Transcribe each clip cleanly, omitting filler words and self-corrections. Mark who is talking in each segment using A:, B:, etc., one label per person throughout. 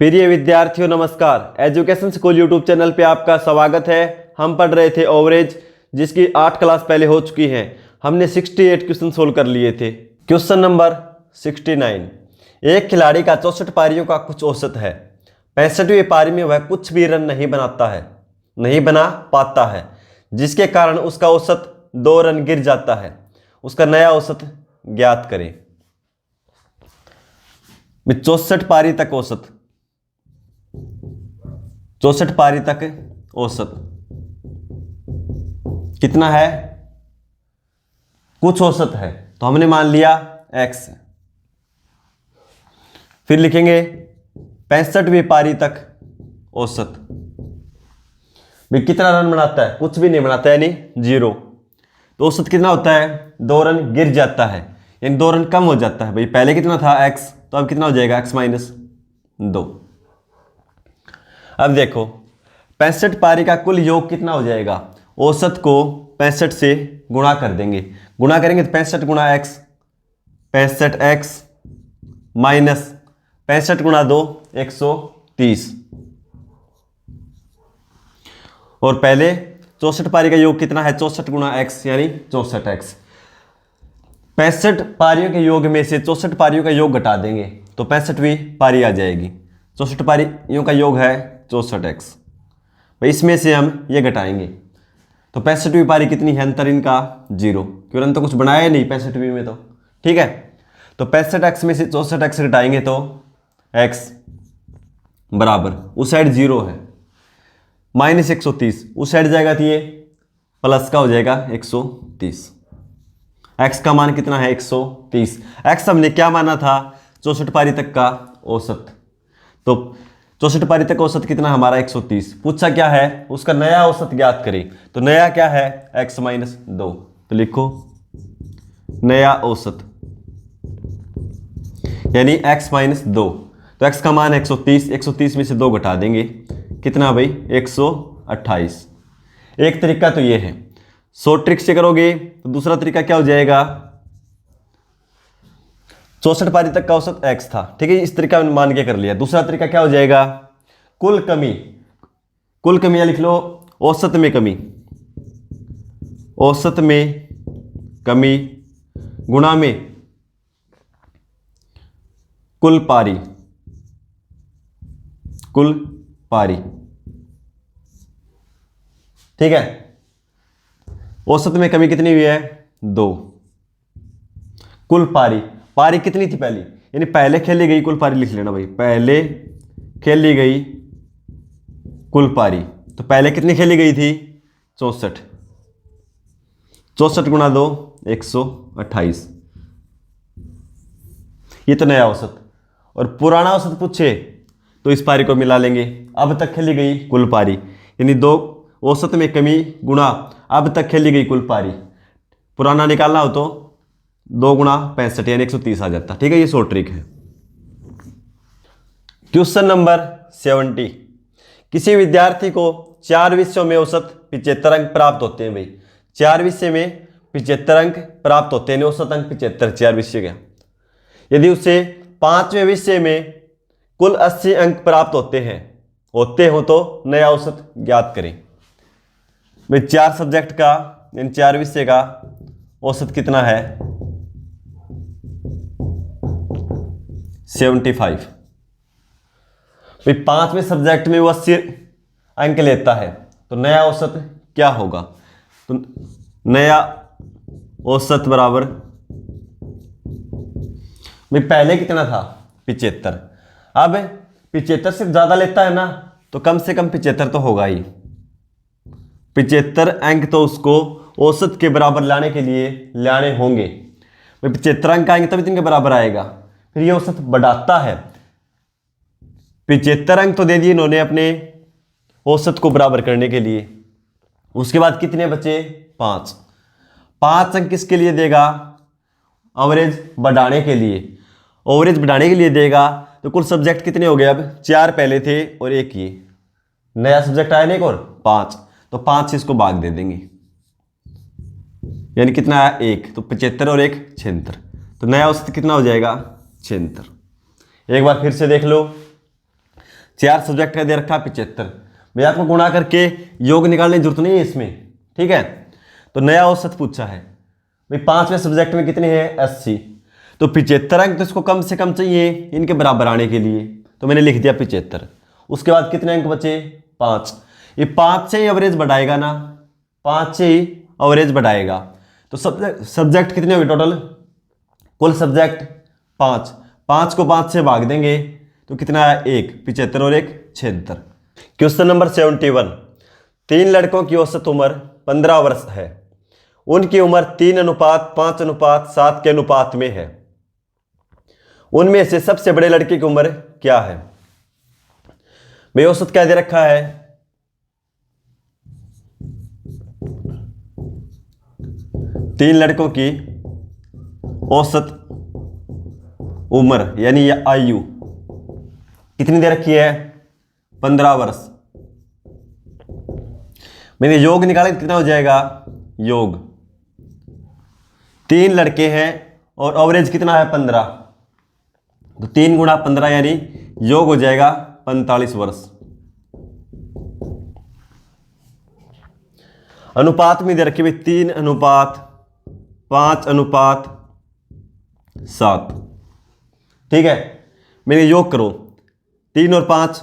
A: प्रिय विद्यार्थियों नमस्कार। एजुकेशन स्कूल यूट्यूब चैनल पे आपका स्वागत है। हम पढ़ रहे थे ओवरेज, जिसकी 8 क्लास पहले हो चुकी हैं। हमने 68 क्वेश्चन सोल्व कर लिए थे। क्वेश्चन नंबर 69, एक खिलाड़ी का 64 पारियों का कुछ औसत है। 65वीं पारी में वह कुछ भी रन नहीं बना पाता है, जिसके कारण उसका औसत 2 रन गिर जाता है। उसका नया औसत ज्ञात करें। 64 पारी तक औसत, 64 पारी तक औसत कितना है? कुछ औसत है, तो हमने मान लिया x। फिर लिखेंगे 65वीं पारी तक औसत। भाई कितना रन बनाता है? कुछ भी नहीं बनाता, यानी 0। तो औसत कितना होता है? 2 रन गिर जाता है, यानी 2 रन कम हो जाता है। भाई पहले कितना था x, तो अब कितना हो जाएगा? x minus 2। अब देखो 65 पारी का कुल योग कितना हो जाएगा? औसत को 65 से गुणा कर देंगे। गुणा करेंगे तो 65 गुणा x, 65x माइनस 65 गुणा 2 130। और पहले 64 पारी का योग कितना है? 64 गुणा x यानी 64x। 65 पारियों के योग में से 64 पारियों का योग घटा देंगे तो 65वीं पारी आ जाएगी। 64 पारियों का योग है 64x। भाई इसमें से हम ये घटाएंगे तो 65वीं पारी कितनी है? अंतर इनका 0, क्योंकि तो कुछ बनाया नहीं 65वीं में, तो ठीक है। तो 65x में से 64x घटाएंगे तो x बराबर, उस साइड 0 है, माइनस 130, उस साइड जाएगा तो ये प्लस का हो जाएगा 130। x का मान कितना है? 130। x हमने क्या माना था? 64 पारी तक का औसत। तो 64 पारी तक औसत कितना हमारा? 130। पूछा क्या है? उसका नया औसत ज्ञात करें। तो नया क्या है? x minus 2। तो लिखो नया औसत यानी x माइनस 2। तो x का मान 130, 130 में से 2 घटा देंगे, कितना भाई? 128। एक तरीका तो ये है। शॉर्ट ट्रिक से करोगे तो दूसरा तरीका क्या हो जाएगा? 64 पारी तक का औसत x था, ठीक है, इस तरीका मान के कर लिया। दूसरा तरीका क्या हो जाएगा? कुल कमी या लिख लो औसत में कमी, औसत में कमी गुणा में कुल पारी, ठीक है। औसत में कमी कितनी हुई है? 2। कुल पारी कितनी थी पहली, यानी पहले खेली गई कुल पारी लिख लेना भाई। पहले खेली गई कुल पारी, तो पहले कितनी खेली गई थी? 64। 64 गुणा 2 128। ये तो नया औसत। और पुराना औसत पूछे तो इस पारी को मिला लेंगे, अब तक खेली गई कुल पारी, यानी 2 औसत में कमी गुणा अब तक खेली गई कुल पारी। पुराना निकालना हो तो 2 गुणा 65 यानी 130 आ जाता, ठीक है। ये शॉर्ट ट्रिक है। क्वेश्चन नंबर 70, किसी विद्यार्थी को 4 विषयों में औसत 75 अंक प्राप्त होते हैं। भाई 4 विषय में 75 अंक प्राप्त होते हैं, औसत अंक 75 4 विषय का। यदि उसे 5वें विषय में कुल 80 अंक प्राप्त होते हो तो नया औसत ज्ञात करें। भाई 4 सब्जेक्ट का इन 4 विषय का औसत कितना है? 75। भाई 5वें सब्जेक्ट में वो 80 अंक लेता है तो नया औसत क्या होगा? तो नया औसत बराबर, भाई पहले कितना था? 75। अब 75 से ज्यादा लेता है ना, तो कम से कम 75 तो होगा ही। 75 अंक तो उसको औसत के बराबर लाने के लिए लाने होंगे। भाई 75 अंक आएंगे तभी इनके बराबर आएगा। फिर ये औसत बढ़ाता है। 75 अंक तो दे दिए इन्होंने अपने औसत को बराबर करने के लिए। उसके बाद कितने बचे? 5 अंक किसके लिए देगा? एवरेज बढ़ाने के लिए। एवरेज बढ़ाने के लिए देगा तो कुल सब्जेक्ट कितने हो गए? अब 4 पहले थे और 1 ये नया सब्जेक्ट आया ना, एक और 5, तो 5 से इसको भाग दे देंगे, यानी कितना आया? 1। तो 75 और 1 76। तो नया औसत कितना हो जाएगा? 76। एक बार फिर से देख लो, 4 सब्जेक्ट का दे रखा 75। भाई आपको गुणा करके योग निकालने की जरूरत नहीं है इसमें, ठीक है। तो नया औसत पूछा है भाई 5वें सब्जेक्ट में कितने हैं 80, तो 75 अंक तो इसको कम से कम चाहिए इनके बराबर आने के लिए, तो मैंने लिख दिया 75। उसके बाद कितने अंक बचे 5, ये 5 से ही एवरेज बढ़ाएगा ना, 5 से ही एवरेज बढ़ाएगा। तो सब्जेक्ट कितने हो गए टोटल, कुल सब्जेक्ट 5, 5 को 5 से भाग देंगे तो कितना है 1, 75 और 1 76। क्वेश्चन नंबर 71, 3 लड़कों की औसत उम्र 15 वर्ष है, उनकी उम्र 3:5:7 के अनुपात में है, उनमें से सबसे बड़े लड़के की उम्र क्या है। भाई औसत क्या दे रखा है, 3 लड़कों की औसत उम्र यानी आयु कितनी दे रखी है 15 वर्ष। मैंने योग निकाला कितना हो जाएगा, योग 3 लड़के हैं और एवरेज कितना है 15, तो 3 गुणा 15 यानी योग हो जाएगा 45 वर्ष। अनुपात में दे रखी भाई 3:5:7, ठीक है। मैंने योग करो 3 और 5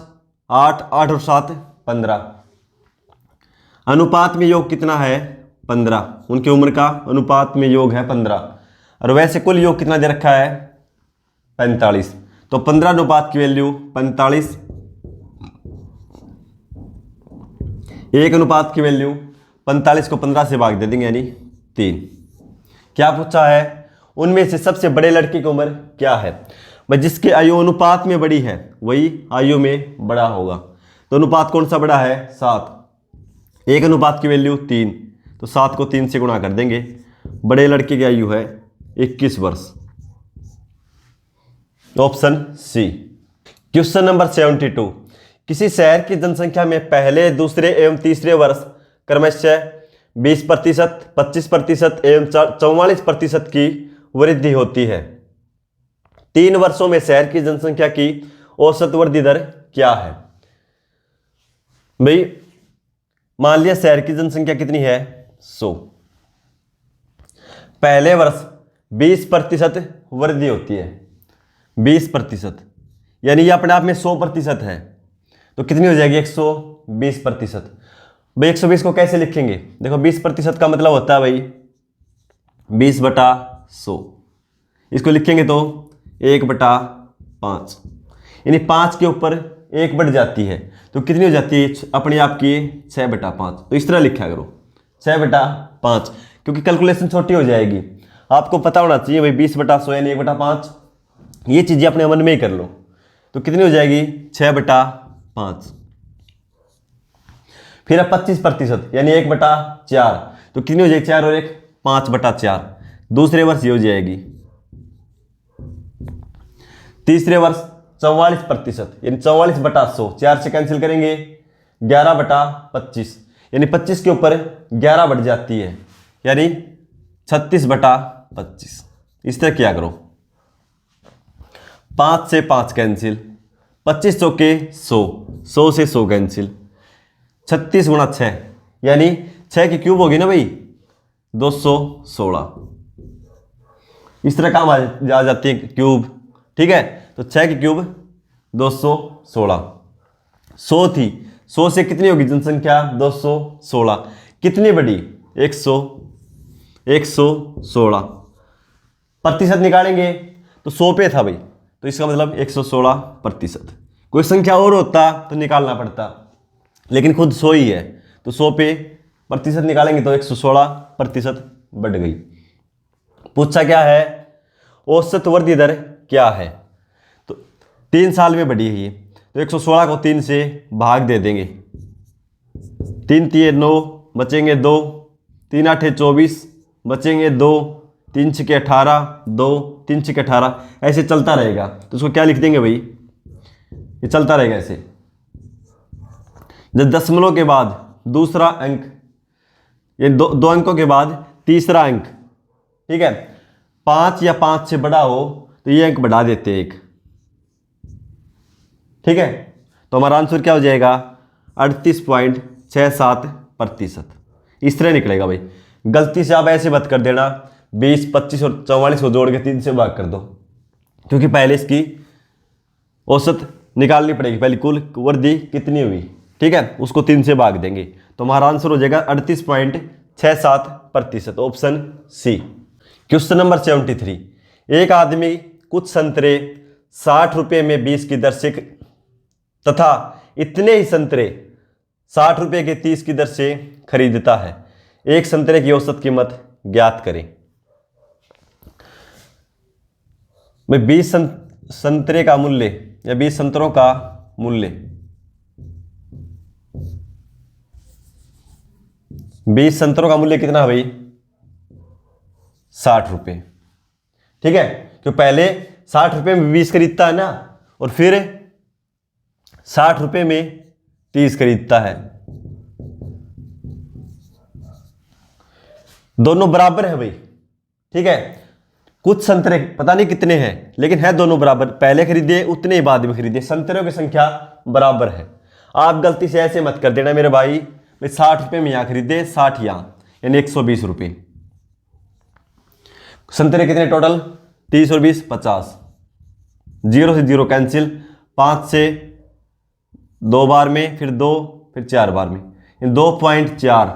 A: 8, 8 और 7 15, अनुपात में योग कितना है 15, उनकी उम्र का अनुपात में योग है 15, और वैसे कुल योग कितना दे रखा है 45, तो 15 अनुपात की वैल्यू 45, 1 अनुपात की वैल्यू 45 को 15 से भाग दे देंगे यानी 3। क्या पूछा है, उनमें से सबसे बड़े लड़के की उम्र क्या है। भाई जिसकी आयु अनुपात में बड़ी है वही आयु में बड़ा होगा, तो अनुपात कौन सा बड़ा है 7, 1 अनुपात की वैल्यू 3, तो 7 को 3 से गुणा कर देंगे, बड़े लड़के की आयु है 21 वर्ष, ऑप्शन सी। क्वेश्चन नंबर 72, किसी शहर की जनसंख्या में पहले दूसरे एवं तीसरे वर्ष क्रमशः 20%, 25% एवं 44% की वृद्धि होती है, 3 वर्षों में शहर की जनसंख्या की औसत वृद्धि दर क्या है। भाई मान लिया शहर की जनसंख्या कितनी है 100, पहले वर्ष 20% वृद्धि होती है, 20% यानी ये अपने आप में 100% है, तो कितनी हो जाएगी 120%। भाई 120 को कैसे लिखेंगे, देखो 20% का मतलब होता है भाई 20/100, इसको लिखेंगे तो 1/5, यानी 5 के ऊपर 1 बढ़ जाती है, तो कितनी हो जाती है अपने आप की 6/5, तो इस तरह लिखा करो 6/5, क्योंकि कैलकुलेशन छोटी हो जाएगी। आपको पता होना चाहिए भाई 20/100 यानी 1/5, ये चीज़ें अपने मन में ही कर लो, तो कितनी हो जाएगी 6/5। फिर अब 25% यानी 1/4, तो कितनी हो जाएगी 4 और 1 5/4, दूसरे वर्ष ये हो जाएगी। तीसरे वर्ष 44% यानी 44/100, 4 से कैंसिल करेंगे 11/25, यानी 25 के ऊपर 11 बढ़ जाती है, यानी 36/25। इस तरह क्या करो, 5 से 5 कैंसिल, 25 चौके 100, 100 से 100 कैंसिल, 36 गुणा 6 यानी 6 की क्यूब होगी ना भाई 216, इस तरह काम आ जाती है क्यूब, ठीक है। तो 6 की क्यूब 216, 100 थी, 100 से कितनी होगी जनसंख्या 216, कितनी बड़ी 116, प्रतिशत निकालेंगे तो 100 पे था भाई, तो इसका मतलब 116%। कोई संख्या और होता तो निकालना पड़ता, लेकिन खुद 100 ही है, तो 100 पे प्रतिशत निकालेंगे तो 116% बढ़ गई। पूछा क्या है, औसत वृद्धि दर क्या है, तो 3 साल में बढ़ी है ये, तो 116 को 3 से भाग दे देंगे, 3 3 9 बचेंगे 2, 3 8 24 बचेंगे 2, 3 6 18 2, 3 6 18, ऐसे चलता रहेगा। तो उसको क्या लिख देंगे भाई, ये चलता रहेगा ऐसे, जब दशमलव के बाद दूसरा अंक, ये दो अंकों के बाद तीसरा अंक, ठीक है, 5 या 5 से बड़ा हो तो ये अंक बढ़ा देते एक, ठीक है। तो हमारा आंसर क्या हो जाएगा 38.67%। इस तरह निकलेगा भाई। गलती से आप ऐसे मत कर देना 20, 25 और 44 को जोड़ के 3 से भाग कर दो, क्योंकि पहले इसकी औसत निकालनी पड़ेगी। पहले कुल वर्दी कितनी हुई, ठीक है, उसको 3 से भाग देंगे। तो हमारा आंसर हो जाएगा 38.67%, ऑप्शन सी। Question number 73। एक आदमी कुछ संतरे 60 रुपये में 20 की दर से तथा इतने ही संतरे 60 रुपये के 30 की दर से खरीदता है। एक संतरे की औसत कीमत ज्ञात करें। भाई 20 संतरे का मूल्य या 20 संतरों का मूल्य 20 संतरों का मूल्य कितना है भाई 60 रुपये, ठीक है। तो पहले 60 रुपये में 20 खरीदता है ना, और फिर 60 रुपये में 30 खरीदता है। दोनों बराबर है भाई, ठीक है। कुछ संतरे पता नहीं कितने हैं, लेकिन है दोनों बराबर। पहले खरीदे उतने ही बाद में खरीदे, संतरों की संख्या बराबर है। आप गलती से ऐसे मत कर देना मेरे भाई 60 रुपये में यहां खरीदे 60 यहां, यानी 120 रुपये। संतरे कितने टोटल 30 और 20 50, 0 से 0 कैंसिल, 5 से 2 बार में, फिर 2, फिर 4 बार में, 2.4।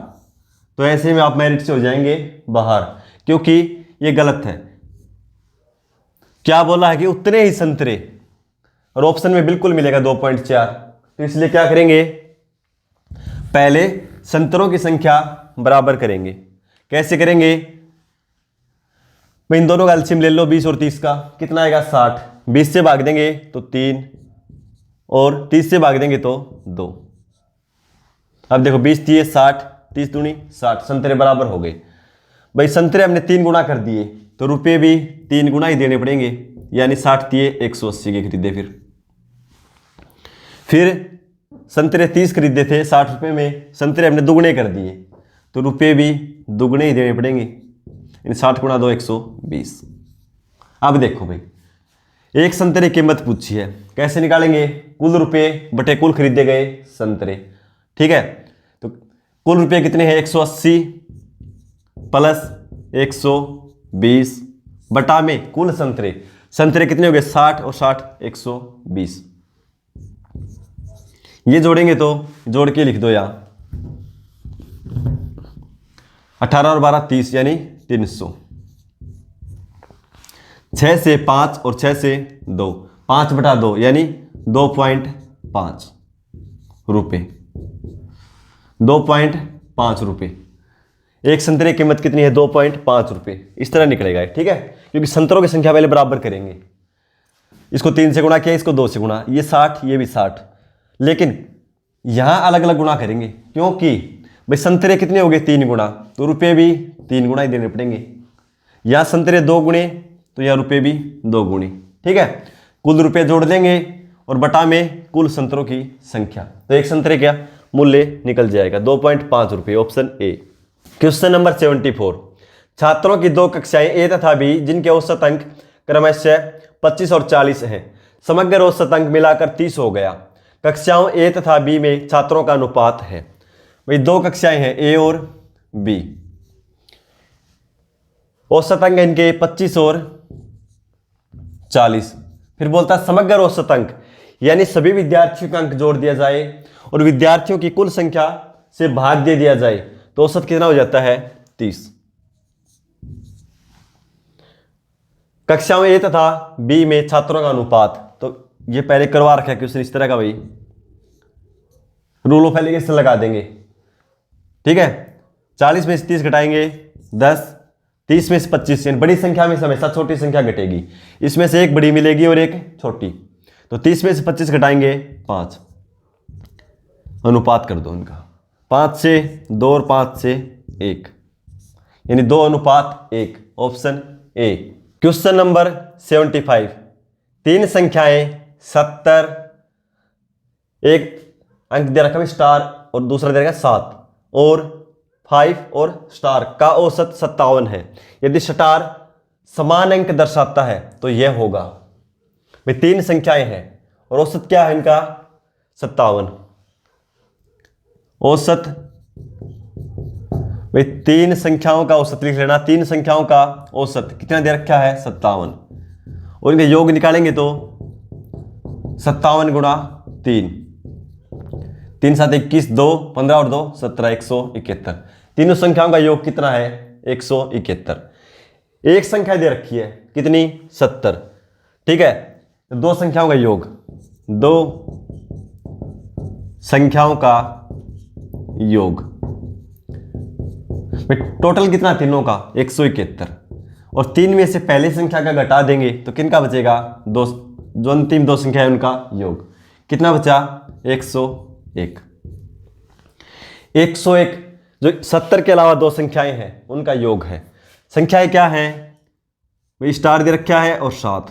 A: तो ऐसे में आप मेरिट से हो जाएंगे बाहर, क्योंकि ये गलत है। क्या बोला है कि उतने ही संतरे, और ऑप्शन में बिल्कुल मिलेगा 2.4। तो इसलिए क्या करेंगे, पहले संतरों की संख्या बराबर करेंगे। कैसे करेंगे, इन दोनों का एलसीएम ले लो 20 और 30 का, कितना आएगा 60। 20 से भाग देंगे तो 3, और 30 से भाग देंगे तो 2। अब देखो 20 दिए 60, 30 दूनी 60, संतरे बराबर हो गए। भाई संतरे हमने 3 गुना कर दिए, तो रुपए भी 3 गुना ही देने पड़ेंगे, यानी 60 दिए 180 के खरीदे। फिर संतरे 30 खरीदे थे 60 रुपये में, संतरे हमने दुगने कर दिए, तो रुपए भी दुगने ही देने पड़ेंगे, यानी 60 गुणा 2 120। अब देखो भाई, एक संतरे की कीमत पूछी है, कैसे निकालेंगे, कुल रुपए बटे कुल खरीदे गए संतरे, ठीक है। तो कुल रुपए कितने हैं 180 प्लस 120 बटा में कुल संतरे, संतरे कितने हो गए 60 और 60 120। ये जोड़ेंगे तो जोड़ के लिख दो यहां 18 और 12 30, यानी 300। 6 से 5 और 6 से 2, 5 बटा 2 यानी 2.5 रुपये, 2.5 रुपये। एक संतरे की कीमत कितनी है 2.5 रुपये। इस तरह निकलेगा, ठीक है, क्योंकि संतरों की संख्या पहले बराबर करेंगे। इसको 3 से गुणा किया, इसको 2 से गुणा, ये 60 ये भी 60, लेकिन यहां अलग अलग गुणा करेंगे, क्योंकि भाई संतरे कितने हो गए 3 गुणा, तो रुपए भी 3 गुणा ही देने पड़ेंगे। यहां संतरे 2 गुणे, तो यहां रुपए भी 2 गुणे, ठीक है। कुल रुपए जोड़ देंगे और बटा में कुल संतरों की संख्या, तो एक संतरे क्या मूल्य निकल जाएगा 2.5 रुपये, ऑप्शन ए। Question number 74। छात्रों की 2 कक्षाएं ए तथा बी जिनके औसत अंक क्रमशः 25 और 40 हैं, समग्र औसत अंक मिलाकर 30 हो गया। कक्षाओं ए तथा बी में छात्रों का अनुपात है। भाई 2 कक्षाएं हैं ए और बी, औसत अंक इनके 25 और 40। फिर बोलता है समग्र औसत अंक, यानी सभी विद्यार्थियों का अंक जोड़ दिया जाए और विद्यार्थियों की कुल संख्या से भाग दे दिया जाए, तो औसत कितना हो जाता है 30। कक्षाओं ए तथा बी में छात्रों का अनुपात, तो ये पहले करवा रखा है क्वेश्चन इस तरह का भाई, रूल ऑफ एलिगेशन लगा देंगे, ठीक है। 40 में से 30 घटाएंगे 10, 30 में से 25, यानी बड़ी संख्या में हमेशा छोटी संख्या घटेगी, इसमें से एक बड़ी मिलेगी और एक छोटी, तो 30 में से 25 घटाएंगे 5, अनुपात कर दो उनका, 5 से 2 और 5 से 1, यानी 2 अनुपात 1, ऑप्शन ए। Question number 75। 3 संख्याएं 70, एक अंक दे रखा है स्टार और दूसरा दे रखा है 7 और 5 और स्टार का औसत 57 है। यदि स्टार समान अंक दर्शाता है तो यह होगा। भाई 3 संख्याएं हैं और औसत क्या है इनका 57। औसत भाई तीन संख्याओं का औसत लिख लेना। तीन संख्याओं का औसत कितना दे रखा है? 57। और इनके योग निकालेंगे तो 57 गुणा 3, 3 7 21, 2 15 और 2 17, 171। तीनों संख्याओं का योग कितना है? 171। एक संख्या दे रखी है कितनी? 70। ठीक है, दो संख्याओं का योग, दो संख्याओं का योग टोटल कितना तीनों का? 171। और तीन में से पहली संख्या का घटा देंगे तो किनका बचेगा? दो, जो अंतिम दो संख्या है उनका योग। कितना बचा? 101। 101 जो 70 के अलावा दो संख्याएं हैं उनका योग है। संख्याएं क्या हैं? वही स्टार दे रखा है और 7।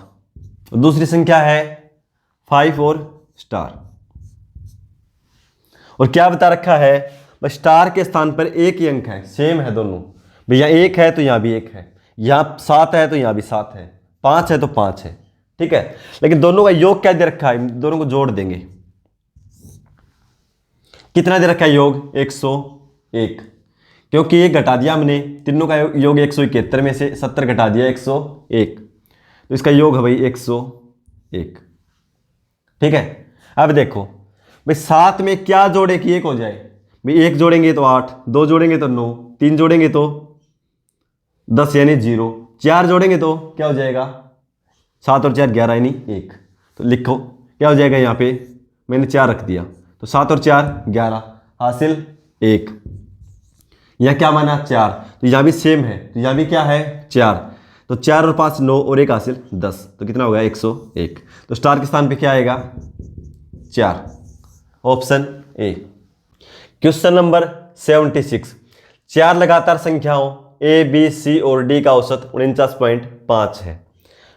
A: और दूसरी संख्या है 5 और स्टार। और क्या बता रखा है? बस स्टार के स्थान पर एक ही अंक है, सेम है दोनों। भैया एक है तो यहां भी एक है, यहां 7 है तो यहां भी 7 है, 5 है तो 5 है। ठीक है, लेकिन दोनों का योग क्या दे रखा है? दोनों को जोड़ देंगे। कितना दे रखा है योग? 101। क्योंकि एक घटा दिया हमने, तीनों का योग 171 में से 70 घटा दिया 101, तो इसका योग है भाई 101। ठीक है, अब देखो भाई 7 में क्या जोड़े कि 1 हो जाए? भाई 1 जोड़ेंगे तो 8, 2 जोड़ेंगे तो 9, 3 जोड़ेंगे तो 10 यानी 0, 4 जोड़ेंगे तो क्या हो जाएगा? 7 और 4 11 यानी 1। तो लिखो क्या हो जाएगा? यहाँ पे मैंने 4 रख दिया, तो 7 और 4 11, हासिल 1। यह क्या माना? 4। तो यहाँ भी सेम है, तो यहाँ भी क्या है? 4। तो 4 और 5 9 और 1 हासिल 10, तो कितना हो गया? 101। तो स्टार के स्थान पे क्या आएगा? 4, ऑप्शन ए। Question number 76। चार लगातार संख्याओं ए बी सी और डी का औसत 49.5 है।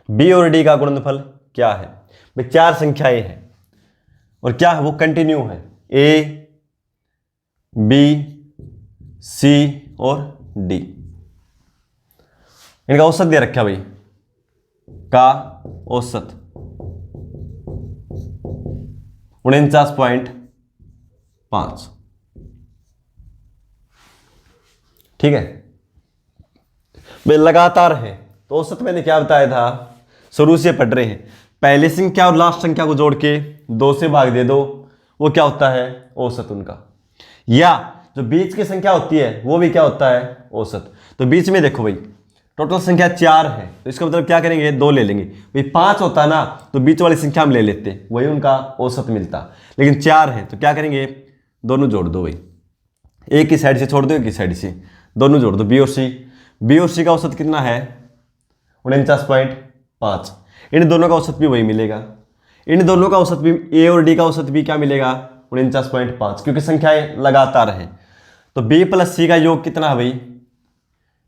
A: बी और डी का गुणनफल क्या है? भाई चार संख्याएं हैं और क्या है? वो कंटिन्यू है, ए बी सी और डी। इनका औसत दे रखा भाई, का औसत 49.5। ठीक है, भाई लगातार है तो औसत मैंने क्या बताया था? शुरू से पढ़ रहे हैं, पहली संख्या और लास्ट संख्या को जोड़ के 2 से भाग दे दो, वो क्या होता है? औसत उनका। या जो बीच की संख्या होती है वो भी क्या होता है? औसत। तो बीच में देखो भाई टोटल संख्या 4 है, तो इसका मतलब क्या करेंगे? 2 ले लेंगे। भाई 5 होता ना तो बीच वाली संख्या हम ले लेते, वही उनका औसत मिलता। लेकिन 4 है तो क्या करेंगे? दोनों जोड़ दो भाई, एक ही साइड से छोड़ दो, एक ही साइड से दोनों जोड़ दो, बी और सी। बी और सी का औसत कितना है? 49.5। इन दोनों का औसत भी वही मिलेगा। इन दोनों का औसत भी, ए और डी का औसत भी क्या मिलेगा? 49.5, क्योंकि संख्याएं लगातार हैं। तो बी प्लस सी का योग कितना है भाई?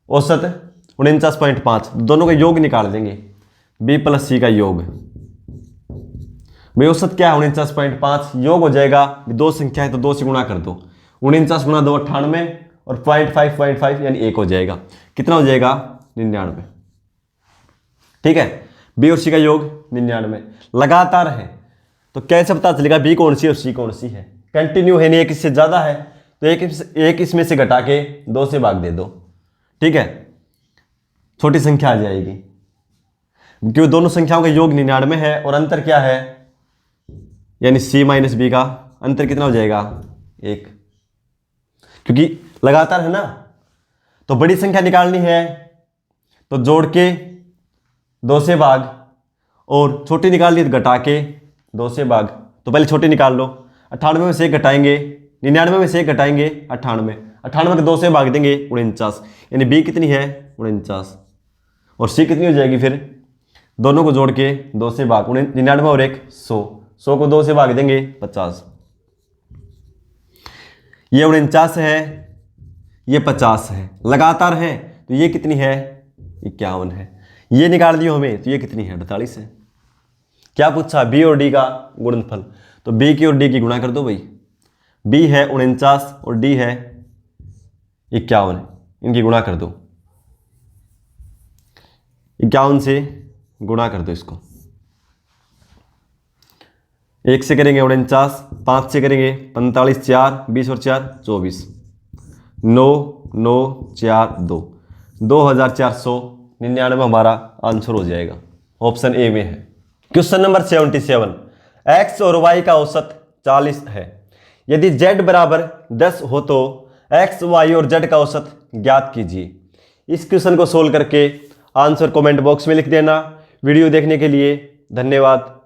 A: औसत 49.5। दोनों का योग निकाल देंगे, बी प्लस सी का योग। भाई औसत क्या है? 49.5। योग हो जाएगा, दो संख्या है तो 2 से गुणा कर दो, 49 गुणा 2 98 और 0.5 यानी 1 हो जाएगा। कितना हो जाएगा? 99। ठीक है, बी और सी का योग 99 लगातार है। तो कैसे पता चलेगा बी कौन सी और सी कौन सी है? कंटिन्यू है, नहीं एक इससे ज्यादा है तो एक इसमें से घटा के 2 से भाग दे दो। ठीक है, छोटी संख्या आ जाएगी, क्योंकि दोनों संख्याओं का योग 99 है और अंतर क्या है? यानी सी माइनस बी का अंतर कितना हो जाएगा? 1, क्योंकि लगातार है ना। तो बड़ी संख्या निकालनी है तो जोड़ के 2 से भाग, और छोटी निकालनी है तो घटा के 2 से भाग। तो पहले छोटी निकाल लो, 98 में से 1 घटाएंगे, 99 में से 1 घटाएंगे 98, 98 के 2 से भाग देंगे 49, यानी बी कितनी है? 49। और सी कितनी हो जाएगी फिर? दोनों को जोड़ के 2 से भाग, 99 और 1 100, 100 को 2 से भाग देंगे 50। ये 49 है, ये 50 है, लगातार है तो ये कितनी है? 51 है। ये निकाल दियो हमें तो ये कितनी है? 48 है। क्या पूछा? बी और डी का गुणनफल। तो बी की और डी की गुणा कर दो भाई, बी है 49 और डी है 51, इनकी गुणा कर दो, 51 से गुणा कर दो इसको। 1 से करेंगे 49, 5 से करेंगे 45, 4 20 और 4 24, 9 9 4 2, 2499 हमारा आंसर हो जाएगा। ऑप्शन ए में है। क्वेश्चन नंबर 77, एक्स और वाई का औसत 40 है। यदि z बराबर 10 हो तो एक्स वाई और z का औसत ज्ञात कीजिए। इस क्वेश्चन को सोल्व करके आंसर कमेंट बॉक्स में लिख देना। वीडियो देखने के लिए धन्यवाद।